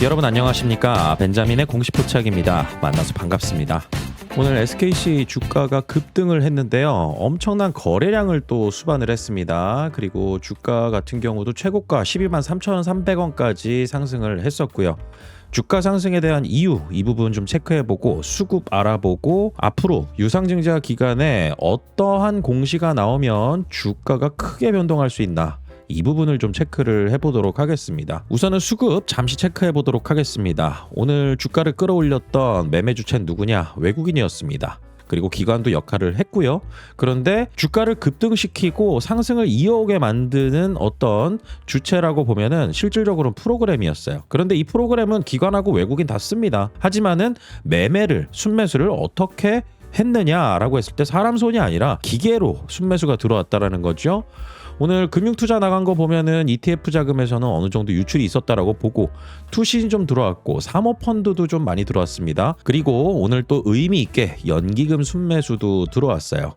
여러분 안녕하십니까? 벤자민의 공식 포착입니다. 만나서 반갑습니다. 오늘 SKC 주가가 급등을 했는데요. 엄청난 거래량을 또 수반을 했습니다. 그리고 주가 같은 경우도 최고가 12만 3,300원까지 상승을 했었고요. 주가 상승에 대한 이유, 이 부분 좀 체크해보고 수급 알아보고 앞으로 유상증자 기간에 어떠한 공시가 나오면 주가가 크게 변동할 수 있나, 이 부분을 좀 체크를 해보도록 하겠습니다. 우선은 수급 잠시 체크해보도록 하겠습니다. 오늘 주가를 끌어올렸던 매매 주체는 누구냐? 외국인이었습니다. 그리고 기관도 역할을 했고요. 그런데 주가를 급등시키고 상승을 이어오게 만드는 어떤 주체라고 보면은 실질적으로는 프로그램이었어요. 그런데 이 프로그램은 기관하고 외국인 다 씁니다. 하지만은 매매를, 순매수를 어떻게 했느냐라고 했을 때 사람 손이 아니라 기계로 순매수가 들어왔다라는 거죠. 오늘 금융투자 나간 거 보면은 ETF 자금에서는 어느 정도 유출이 있었다라고 보고 투신 좀 들어왔고 사모펀드도 좀 많이 들어왔습니다. 그리고 오늘 또 의미 있게 연기금 순매수도 들어왔어요.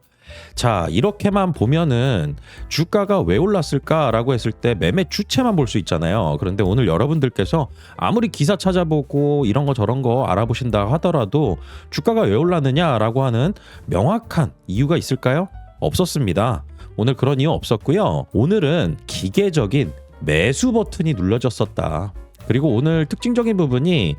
자, 이렇게만 보면은 주가가 왜 올랐을까라고 했을 때 매매 주체만 볼 수 있잖아요. 그런데 오늘 여러분들께서 아무리 기사 찾아보고 이런 거 저런 거 알아보신다 하더라도 주가가 왜 올랐느냐라고 하는 명확한 이유가 있을까요? 없었습니다. 오늘 그런 이유 없었고요. 오늘은 기계적인 매수 버튼이 눌러졌었다. 그리고 오늘 특징적인 부분이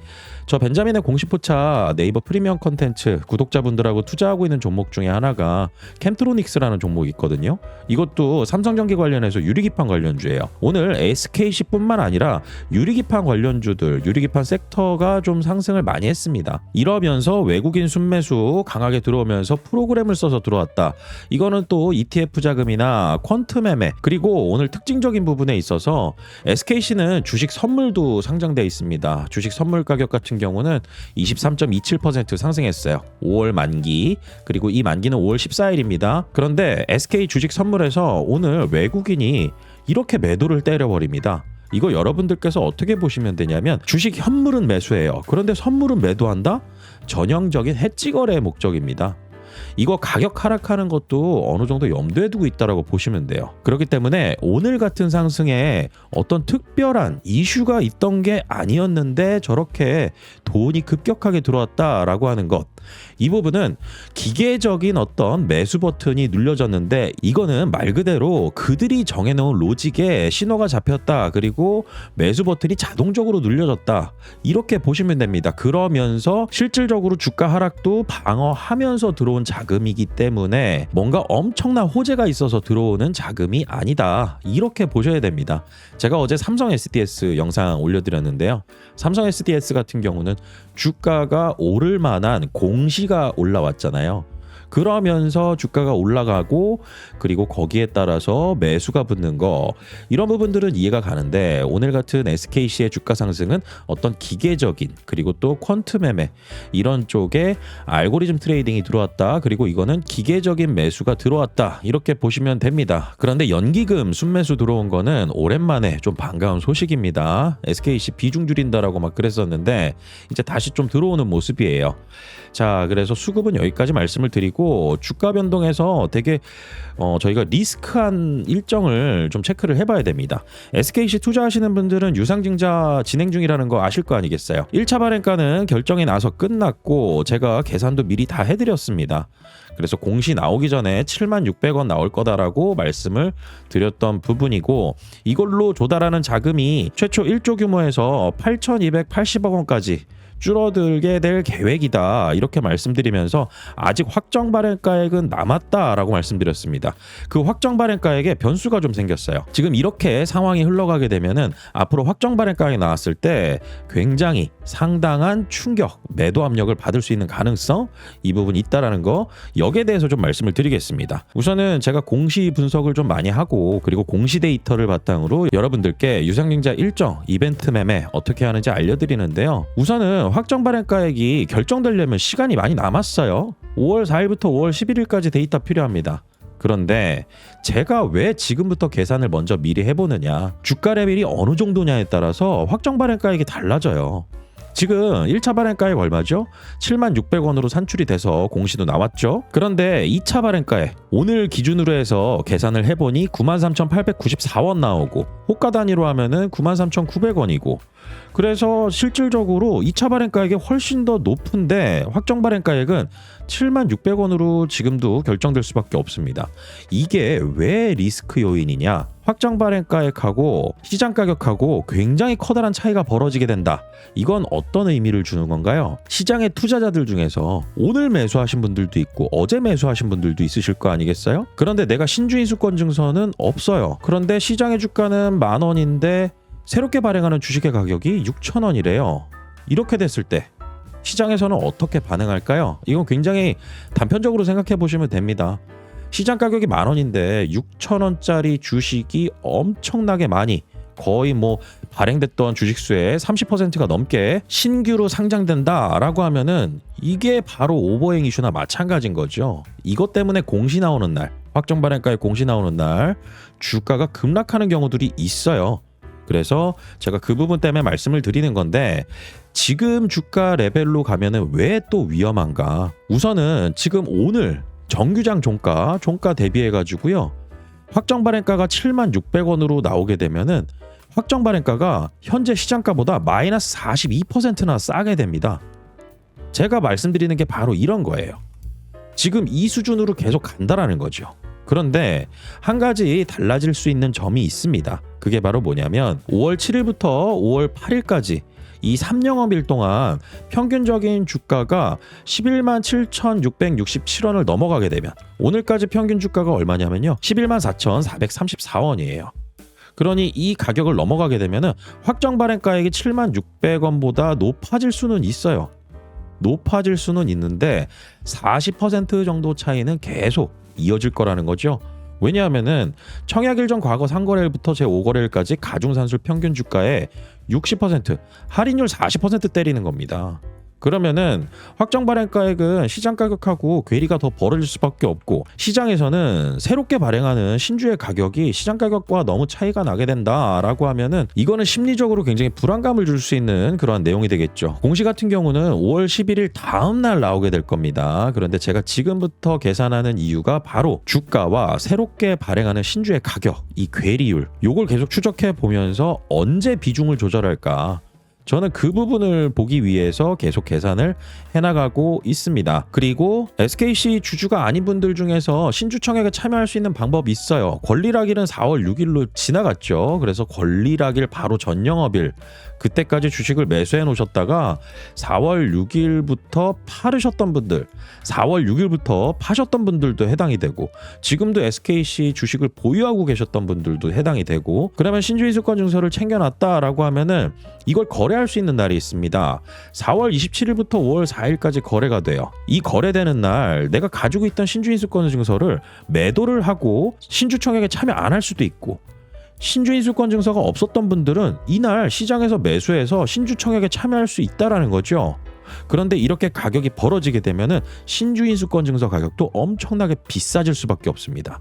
저 벤자민의 공식 포차 네이버 프리미엄 컨텐츠 구독자분들하고 투자하고 있는 종목 중에 하나가 캠트로닉스라는 종목이 있거든요. 이것도 삼성전기 관련해서 유리기판 관련주예요. 오늘 SKC뿐만 아니라 유리기판 관련주들, 유리기판 섹터가 좀 상승을 많이 했습니다. 이러면서 외국인 순매수 강하게 들어오면서 프로그램을 써서 들어왔다. 이거는 또 ETF 자금이나 퀀트 매매, 그리고 오늘 특징적인 부분에 있어서 SKC는 주식 선물도 상장되어 있습니다. 주식 선물 가격 같은 경우는 23.27% 상승했어요. 5월 만기, 그리고 이 만기는 5월 14일입니다. 그런데 SK 주식 선물에서 오늘 외국인이 이렇게 매도를 때려버립니다. 이거 여러분들께서 어떻게 보시면 되냐면 주식 현물은 매수해요. 그런데 선물은 매도한다? 전형적인 해지 거래의 목적입니다. 이거 가격 하락하는 것도 어느 정도 염두에 두고 있다라고 보시면 돼요. 그렇기 때문에 오늘 같은 상승에 어떤 특별한 이슈가 있던 게 아니었는데 저렇게 돈이 급격하게 들어왔다라고 하는 것, 이 부분은 기계적인 어떤 매수 버튼이 눌려졌는데 이거는 말 그대로 그들이 정해놓은 로직에 신호가 잡혔다, 그리고 매수 버튼이 자동적으로 눌려졌다, 이렇게 보시면 됩니다. 그러면서 실질적으로 주가 하락도 방어하면서 들어온 자금이기 때문에 뭔가 엄청난 호재가 있어서 들어오는 자금이 아니다, 이렇게 보셔야 됩니다. 제가 어제 삼성 SDS 영상 올려드렸는데요. 삼성 SDS 같은 경우는 주가가 오를 만한 공시가 올라왔잖아요. 그러면서 주가가 올라가고 그리고 거기에 따라서 매수가 붙는 거, 이런 부분들은 이해가 가는데 오늘 같은 SKC의 주가 상승은 어떤 기계적인, 그리고 또 퀀트 매매, 이런 쪽에 알고리즘 트레이딩이 들어왔다, 그리고 이거는 기계적인 매수가 들어왔다, 이렇게 보시면 됩니다. 그런데 연기금 순매수 들어온 거는 오랜만에 좀 반가운 소식입니다. SKC 비중 줄인다라고 막 그랬었는데 이제 다시 좀 들어오는 모습이에요. 자, 그래서 수급은 여기까지 말씀을 드리고 주가 변동에서 되게 저희가 리스크한 일정을 좀 체크를 해봐야 됩니다. SKC 투자하시는 분들은 유상증자 진행 중이라는 거 아실 거 아니겠어요. 1차 발행가는 결정이 나서 끝났고 제가 계산도 미리 다 해드렸습니다. 그래서 공시 나오기 전에 76,600원 나올 거다라고 말씀을 드렸던 부분이고, 이걸로 조달하는 자금이 최초 1조 규모에서 8,280억 원까지 줄어들게 될 계획이다, 이렇게 말씀드리면서 아직 확정 발행가액은 남았다라고 말씀드렸습니다. 그 확정 발행가액에 변수가 좀 생겼어요. 지금 이렇게 상황이 흘러가게 되면은 앞으로 확정 발행가액이 나왔을 때 굉장히 상당한 충격, 매도 압력을 받을 수 있는 가능성, 이 부분이 있다라는 거, 여기에 대해서 좀 말씀을 드리겠습니다. 우선은 제가 공시 분석을 좀 많이 하고 그리고 공시 데이터를 바탕으로 여러분들께 유상증자 일정, 이벤트 매매 어떻게 하는지 알려드리는데요. 우선은 확정 발행가액이 결정되려면 시간이 많이 남았어요. 5월 4일부터 5월 11일까지 데이터 필요합니다. 그런데 제가 왜 지금부터 계산을 먼저 미리 해보느냐, 주가 레벨이 어느 정도냐에 따라서 확정 발행가액이 달라져요. 지금 1차 발행가액 얼마죠? 76,600원으로 산출이 돼서 공시도 나왔죠. 그런데 2차 발행가액 오늘 기준으로 해서 계산을 해보니 93,894원 나오고 호가 단위로 하면은 93,900원이고 그래서 실질적으로 2차 발행가액이 훨씬 더 높은데 확정 발행가액은 76,600원으로 지금도 결정될 수밖에 없습니다. 이게 왜 리스크 요인이냐? 확정 발행가액하고 시장 가격하고 굉장히 커다란 차이가 벌어지게 된다. 이건 어떤 의미를 주는 건가요? 시장의 투자자들 중에서 오늘 매수하신 분들도 있고 어제 매수하신 분들도 있으실 거 아니겠어요? 그런데 내가 신주인수권 증서는 없어요. 그런데 시장의 주가는 10,000원인데 새롭게 발행하는 주식의 가격이 6,000원이래요. 이렇게 됐을 때 시장에서는 어떻게 반응할까요? 이건 굉장히 단편적으로 생각해 보시면 됩니다. 시장 가격이 10,000원인데 6,000원짜리 주식이 엄청나게 많이 거의 발행됐던 주식수의 30%가 넘게 신규로 상장된다라고 하면은 이게 바로 오버행 이슈나 마찬가지인 거죠. 이것 때문에 공시 나오는 날, 확정 발행가에 공시 나오는 날 주가가 급락하는 경우들이 있어요. 그래서 제가 그 부분 때문에 말씀을 드리는 건데 지금 주가 레벨로 가면은 왜 또 위험한가? 우선은 지금 오늘 정규장 종가 대비해 가지고요. 확정 발행가가 76,600원으로 나오게 되면은 확정 발행가가 현재 시장가보다 마이너스 42%나 싸게 됩니다. 제가 말씀드리는 게 바로 이런 거예요. 지금 이 수준으로 계속 간다라는 거죠. 그런데 한 가지 달라질 수 있는 점이 있습니다. 그게 바로 뭐냐면 5월 7일부터 5월 8일까지 이 3영업일 동안 평균적인 주가가 11만 7,667원을 넘어가게 되면 오늘까지 평균 주가가 얼마냐면요. 11만 4,434원이에요. 그러니 이 가격을 넘어가게 되면 확정 발행가액이 7만 600원보다 높아질 수는 있어요. 높아질 수는 있는데 40% 정도 차이는 계속 이어질 거라는 거죠. 왜냐하면은 청약일전 과거 상거래일부터 제5거래일까지 가중산술 평균 주가의 60% 할인율 40% 때리는 겁니다. 그러면은 확정 발행가액은 시장 가격하고 괴리가 더 벌어질 수밖에 없고 시장에서는 새롭게 발행하는 신주의 가격이 시장 가격과 너무 차이가 나게 된다라고 하면은 이거는 심리적으로 굉장히 불안감을 줄 수 있는 그러한 내용이 되겠죠. 공시 같은 경우는 5월 11일 다음 날 나오게 될 겁니다. 그런데 제가 지금부터 계산하는 이유가 바로 주가와 새롭게 발행하는 신주의 가격, 이 괴리율 요걸 계속 추적해 보면서 언제 비중을 조절할까? 저는 그 부분을 보기 위해서 계속 계산을 해나가고 있습니다. 그리고 SKC 주주가 아닌 분들 중에서 신주 청약에 참여할 수 있는 방법이 있어요. 권리락일은 4월 6일로 지나갔죠. 그래서 권리락일 바로 전영업일 그때까지 주식을 매수해 놓으셨다가 4월 6일부터 팔으셨던 분들, 4월 6일부터 파셨던 분들도 해당이 되고 지금도 SKC 주식을 보유하고 계셨던 분들도 해당이 되고 그러면 신주인수권 증서를 챙겨놨다라고 하면은 이걸 거래할 수 있는 날이 있습니다. 4월 27일부터 5월 4일까지 거래가 돼요. 이 거래되는 날 내가 가지고 있던 신주인수권 증서를 매도를 하고 신주청약에 참여 안 할 수도 있고 신주인수권 증서가 없었던 분들은 이날 시장에서 매수해서 신주청약에 참여할 수 있다라는 거죠. 그런데 이렇게 가격이 벌어지게 되면은 신주인수권 증서 가격도 엄청나게 비싸질 수밖에 없습니다.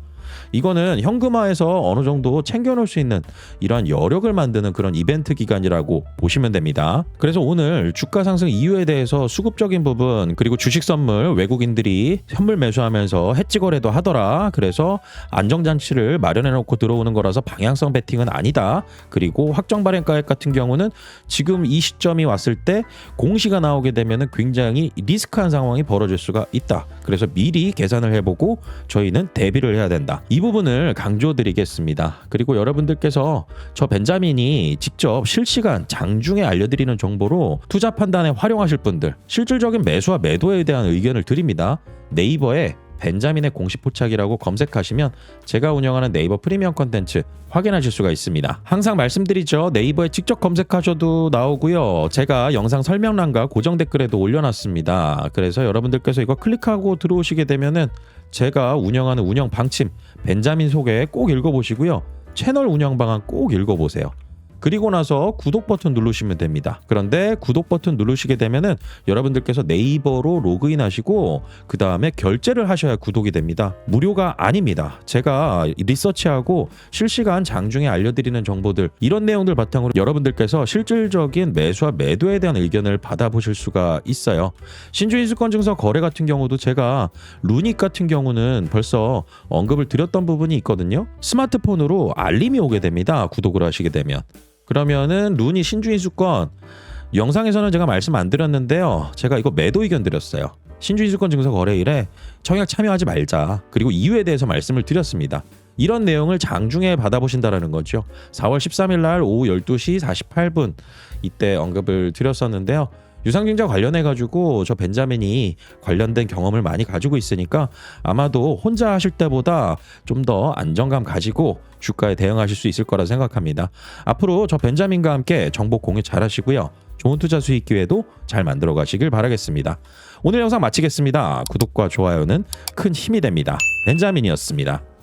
이거는 현금화해서 어느 정도 챙겨놓을 수 있는 이러한 여력을 만드는 그런 이벤트 기간이라고 보시면 됩니다. 그래서 오늘 주가 상승 이유에 대해서 수급적인 부분 그리고 주식 선물 외국인들이 선물 매수하면서 해지 거래도 하더라. 그래서 안정장치를 마련해놓고 들어오는 거라서 방향성 베팅은 아니다. 그리고 확정 발행가액 같은 경우는 지금 이 시점이 왔을 때 공시가 나오게 되면 굉장히 리스크한 상황이 벌어질 수가 있다. 그래서 미리 계산을 해보고 저희는 대비를 해야 된다. 이 부분을 강조드리겠습니다. 그리고 여러분들께서 저 벤자민이 직접 실시간 장중에 알려드리는 정보로 투자 판단에 활용하실 분들 실질적인 매수와 매도에 대한 의견을 드립니다. 네이버에 벤자민의 공식 포착이라고 검색하시면 제가 운영하는 네이버 프리미엄 컨텐츠 확인하실 수가 있습니다. 항상 말씀드리죠. 네이버에 직접 검색하셔도 나오고요. 제가 영상 설명란과 고정 댓글에도 올려놨습니다. 그래서 여러분들께서 이거 클릭하고 들어오시게 되면은 제가 운영하는 운영 방침 벤자민 소개 꼭 읽어보시고요. 채널 운영 방안 꼭 읽어보세요. 그리고 나서 구독 버튼 누르시면 됩니다. 그런데 구독 버튼 누르시게 되면은 여러분들께서 네이버로 로그인 하시고 그 다음에 결제를 하셔야 구독이 됩니다. 무료가 아닙니다. 제가 리서치하고 실시간 장중에 알려드리는 정보들 이런 내용들 바탕으로 여러분들께서 실질적인 매수와 매도에 대한 의견을 받아보실 수가 있어요. 신주인수권 증서 거래 같은 경우도 제가 루닉 같은 경우는 벌써 언급을 드렸던 부분이 있거든요. 스마트폰으로 알림이 오게 됩니다. 구독을 하시게 되면. 그러면은 루니 신주인수권 영상에서는 제가 말씀 안 드렸는데요. 제가 이거 매도 의견 드렸어요. 신주인수권 증서 거래일에 청약 참여하지 말자. 그리고 이유에 대해서 말씀을 드렸습니다. 이런 내용을 장중에 받아보신다라는 거죠. 4월 13일 날 오후 12시 48분 이때 언급을 드렸었는데요. 유상증자 관련해 가지고 저 벤자민이 관련된 경험을 많이 가지고 있으니까 아마도 혼자 하실 때보다 좀 더 안정감 가지고 주가에 대응하실 수 있을 거라 생각합니다. 앞으로 저 벤자민과 함께 정보 공유 잘 하시고요. 좋은 투자 수익 기회도 잘 만들어 가시길 바라겠습니다. 오늘 영상 마치겠습니다. 구독과 좋아요는 큰 힘이 됩니다. 벤자민이었습니다.